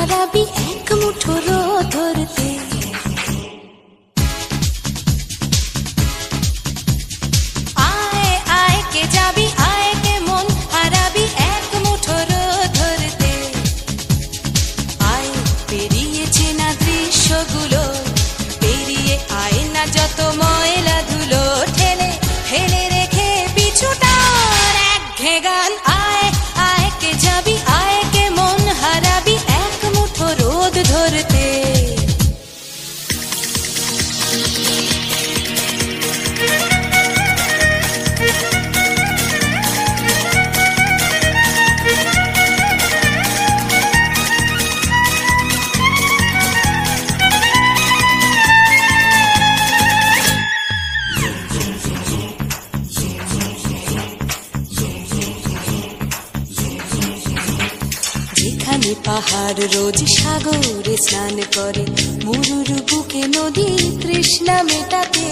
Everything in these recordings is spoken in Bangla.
হারাবি এক মুঠো রোদ ধরতে। আয় আয় কে যাবি, আয় কে মন হারাবি এক মুঠো রোদ ধরতে। আয় পেরিয়ে চেনা দৃশ্যগুলো, পেরিয়ে আয় না যত ময়লা ধুলো, ঠেলে ফেলে রেখে পিছুটার একঘে গান। আয় আয় কে যাবি, আয় কে মন হারাবি এক মুঠো রোদ ধরতে। যেখানে পাহাড় রোজ সাগরে স্নান করে, মরুর বুকে নদী তৃষ্ণা মেটাতে।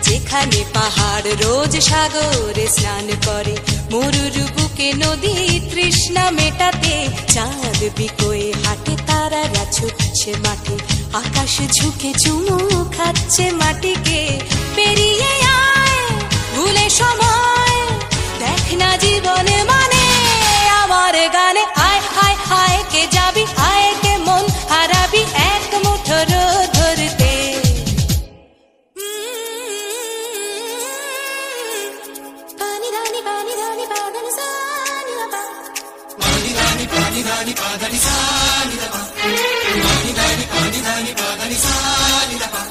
যেখানে পাহাড় রোজ সাগরে স্নান করে, মরুর বুকে নদী তৃষ্ণা মেটাতে। চাঁদ বিকোয়ে হাটে, তারারা ছুটছে মাঠে, আকাশ ঝুঁকে চুমু খাচ্ছে মাটিকে। পেরিয়ে আয় ভুলে সময়, দেখ না জীবনে মানে আমার গানে। আয় আয় আয় কে যাবি, আয় কে মন হারাবি এক মুঠো রোদ ধরতে। পানি রানি পানি রানি পানি সানি না পা, পানি রানি পানি সানি না পা, পানি রানি পানি সানি না পা।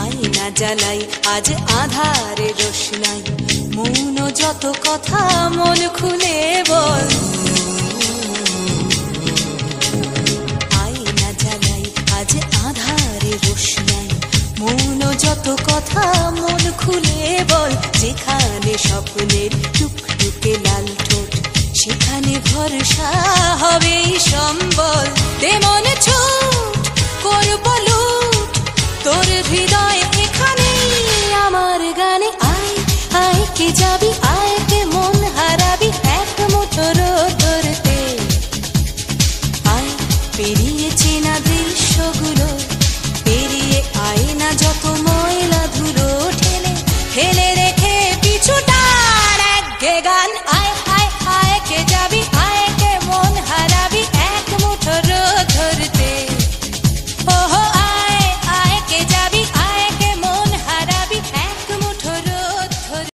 আয়না জ্বালাই আজ আধারে রোশনাই, মৌন যত কথা মন খুলে বল। আয়না জ্বালাই আজ আধারে রোশনাই, মৌন যত কথা মন খুলে বল। যেখানে স্বপ্নের টুকটুকে লাল ঠোঁট, সেখানে ভরসা হবে সম্বল। দে মনে ছুট করব লুট, তোর হৃদয় এখানে আমার গানে। আয় আয় কে যাবি, আয় কে মন হারাবি এক মুঠো রোদ ধরতে। আয় পেরিয়ে চেনা দৃশ্যগুলো, পেরিয়ে আয় না যত ময়লা ধুলো।